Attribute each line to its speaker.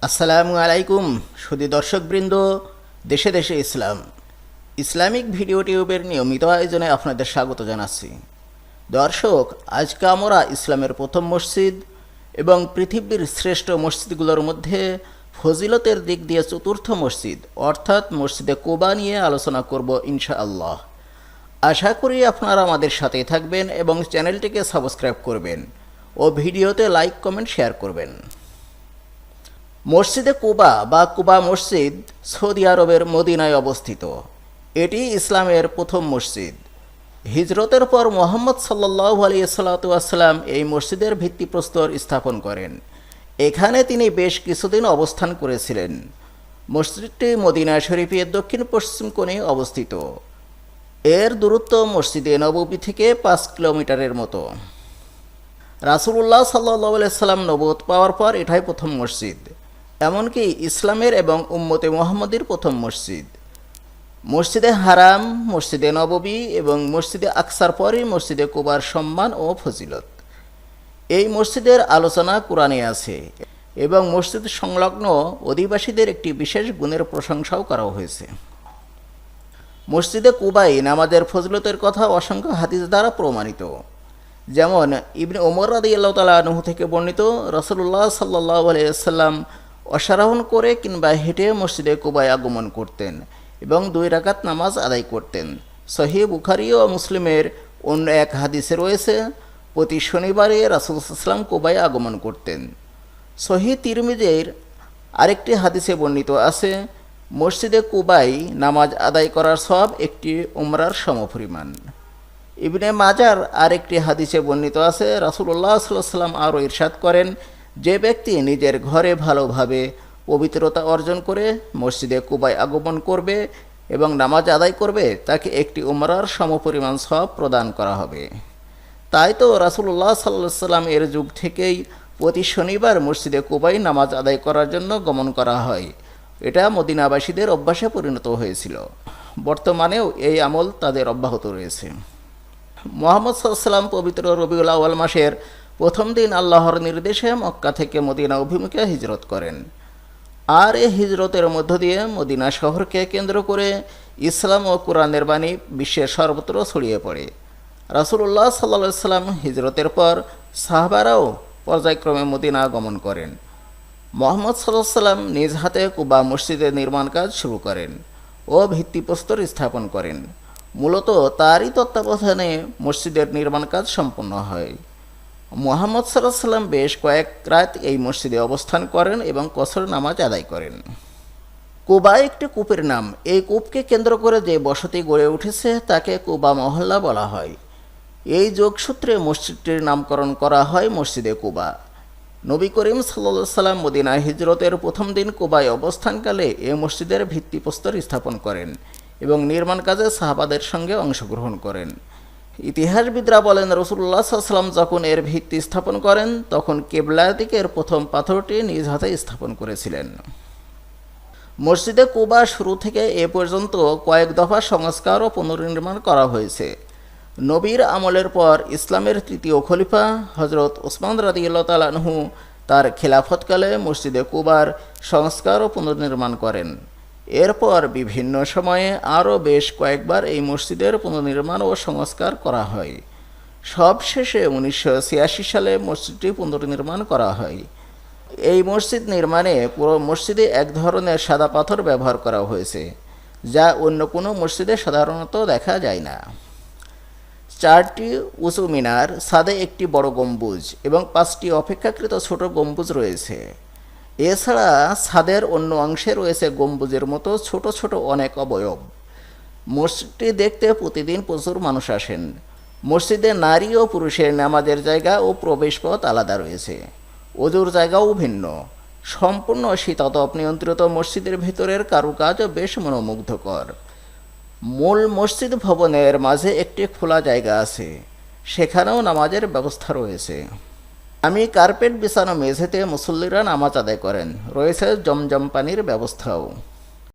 Speaker 1: আসসালামু আলাইকুম সুধী দর্শকবৃন্দ, দেশে দেশে ইসলামিক ভিডিও টিউবের নিয়মিত আয়োজনে আপনাদের স্বাগত জানাচ্ছি। দর্শক, আজকে আমরা ইসলামের প্রথম মসজিদ এবং পৃথিবীর শ্রেষ্ঠ মসজিদগুলোর মধ্যে ফজিলতের দিক দিয়ে চতুর্থ মসজিদ অর্থাৎ মসজিদে কুবা নিয়ে আলোচনা করব ইনশাআল্লাহ। আশা করি আপনারা আমাদের সাথেই থাকবেন এবং চ্যানেলটিকে সাবস্ক্রাইব করবেন ও ভিডিওতে লাইক কমেন্ট শেয়ার করবেন। মসজিদে কুবা বা কুবা মসজিদ সৌদি আরবের মদিনায় অবস্থিত। এটি ইসলামের প্রথম মসজিদ। হিজরতের পর মুহাম্মদ সাল্লাল্লাহু আলাইহি ওয়াসাল্লাম এই মসজিদের ভিত্তিপ্রস্তর স্থাপন করেন। এখানে তিনি বেশ কিছুদিন অবস্থান করেছিলেন। মসজিদটি মদিনা শরীফের দক্ষিণ পশ্চিম কোণে অবস্থিত। এর দূরত্ব মসজিদে নববী থেকে 5 কিলোমিটারের মতো। রাসূলুল্লাহ সাল্লাল্লাহু আলাইহি সাল্লাম নবুয়ত পাওয়ার পর এটাই প্রথম মসজিদ, এমনকি ইসলামের এবং উম্মতে মুহাম্মদের প্রথম মসজিদ। মসজিদে হারাম, মসজিদে নববী এবং মসজিদে আকসার পরই মসজিদে কুবার সম্মান ও ফজিলত। এই মসজিদের আলোচনা কুরআনে আছে এবং মসজিদ সংলগ্ন অধিবাসীদের একটি বিশেষ গুণের প্রশংসাও করা হয়েছে। মসজিদে কুবায় নামাজের ফজিলতের কথা অসংখ্য হাদিস দ্বারা প্রমাণিত। যেমন ইবনে ওমর রাদিয়াল্লাহু তাআলা আনহু থেকে বর্ণিত, রাসূলুল্লাহ সাল্লাল্লাহু আলাইহি ওয়াসাল্লাম অশ্বারোহণ করে কিংবা হেঁটে মসজিদে কুবায় আগমন করতেন এবং 2 রাকাত নামাজ আদায় করতেন। সহিহ বুখারী ও মুসলিমের অন্য এক হাদিসে রয়েছে, প্রতি শনিবারে রাসূল সাল্লাল্লাহু আলাইহি ওয়াসাল্লাম কুবায় আগমন করতেন। সহিহ তিরমিজির আরেকটি হাদিসে বর্ণিত আছে, মসজিদে কুবায় নামাজ আদায় করার সওয়াব একটি উমরার সমপরিমাণ। ইবনে মাজার আরেকটি হাদিসে বর্ণিত আছে, রাসূলুল্লাহ সাল্লাল্লাহু আলাইহি ওয়াসাল্লাম আরও ইরশাদ করেন, যে ব্যক্তি নিজের ঘরে ভালোভাবে পবিত্রতা অর্জন করে মসজিদে কুবায় আগমন করবে এবং নামাজ আদায় করবে, তাকে একটি উমরার সমপরিমাণ সওয়াব প্রদান করা হবে। তাই তো রাসূলুল্লাহ সাল্লাল্লাহু আলাইহি ওয়াসাল্লাম এর যুগ থেকেই প্রতি শনিবার মসজিদে কুবায় নামাজ আদায় করার জন্য গমন করা হয়। এটা মদিনাবাসীদের অভ্যাসে পরিণত হয়েছিল। বর্তমানেও এই আমল তাদের অব্যাহত রয়েছে। মুহাম্মদ সাল্লাল্লাহু আলাইহি ওয়াসাল্লাম পবিত্র রবিউল আউয়াল মাসের প্রথম দিন আল্লাহর নির্দেশে মক্কা থেকে মদিনা অভিমুখে হিজরত করেন। আর এই হিজরতের মধ্য দিয়ে মদিনা শহরকে কেন্দ্র করে ইসলাম ও কোরআনের বাণী বিশ্বের সর্বত্র ছড়িয়ে পড়ে। রাসূলুল্লাহ সাল্লাল্লাহু আলাইহি ওয়াসাল্লাম হিজরতের পর সাহাবারাও পর্যায়ক্রমে মদিনা গমন করেন। মুহাম্মদ সাল্লাল্লাহু আলাইহি ওয়াসাল্লাম নিজ হাতে কুবা মসজিদের নির্মাণ কাজ শুরু করেন ও ভিত্তিপ্রস্তর স্থাপন করেন। মূলত তারই তত্ত্বাবধানে মসজিদের নির্মাণ কাজ সম্পন্ন হয়। মুহাম্মদ সাল্লাল্লাহু আলাইহি ওয়াসাল্লাম বেশ কয়েক রাত এই মসজিদে অবস্থান করেন এবং কসর নামাজ আদায় করেন। কুবা একটি কূপের নাম। এই কূপকে কেন্দ্র করে যে বসতি গড়ে উঠেছে তাকে কুবা মহল্লা বলা হয়। এই যোগসূত্রে মসজিদটির নামকরণ করা হয় মসজিদে কুবা। নবী করিম সাল্লাল্লাহু আলাইহি ওয়াসাল্লাম মদিনা হিজরতের প্রথম দিন কুবায় অবস্থানকালে এই মসজিদের ভিত্তিপ্রস্তর স্থাপন করেন এবং নির্মাণ কাজে সাহাবাদের সঙ্গে অংশগ্রহণ করেন। ইতিহাসবিদরা বলেন, রাসূলুল্লাহ সাল্লাল্লাহু আলাইহি ওয়াসাল্লাম যখন এর ভিত্তি স্থাপন করেন তখন কিবলার দিকের প্রথম পাথরটি নিজ হাতে স্থাপন করেছিলেন। মসজিদে কুবা শুরু থেকে এ পর্যন্ত কয়েক দফা সংস্কার ও পুনর্নির্মাণ করা হয়েছে। নবীর আমলের পর ইসলামের তৃতীয় খলিফা হযরত ওসমান রাদিয়াল্লাহু তাআলা আনহু তার খেলাফতকালে মসজিদে কুবার সংস্কার ও পুনর্নির্মাণ করেন। এরপর বিভিন্ন সময়ে আরও বেশ কয়েকবার এই মসজিদের পুনর্নির্মাণ ও সংস্কার করা হয়। সবশেষে 1986 সালে মসজিদটি পুনর্নির্মাণ করা হয়। এই মসজিদ নির্মাণে পুরো মসজিদে এক ধরনের সাদা পাথর ব্যবহার করা হয়েছে, যা অন্য কোনো মসজিদে সাধারণত দেখা যায় না। 4টি উঁচু মিনার, ছাদে একটি বড় গম্বুজ এবং 5টি অপেক্ষাকৃত ছোট গম্বুজ রয়েছে। এছাড়া ছাদের অন্য অংশে রয়েছে গম্বুজের মতো ছোট ছোট অনেক অবয়ব। মসজিদটি দেখতে প্রতিদিন প্রচুর মানুষ আসেন। মসজিদে নারী ও পুরুষের নামাজের জায়গা ও প্রবেশপথ আলাদা রয়েছে। ওযুর জায়গাও ভিন্ন। সম্পূর্ণ শীতাতপ নিয়ন্ত্রিত মসজিদের ভেতরের কারুকাজও বেশ মনোমুগ্ধকর। মূল মসজিদ ভবনের মাঝে একটি খোলা জায়গা আছে, সেখানেও নামাজের ব্যবস্থা রয়েছে। আমি কার্পেট বিছানো মেঝেতে মুসল্লিরা নামাজ আদায় করেন। রয়েছে জমজম পানির ব্যবস্থাও।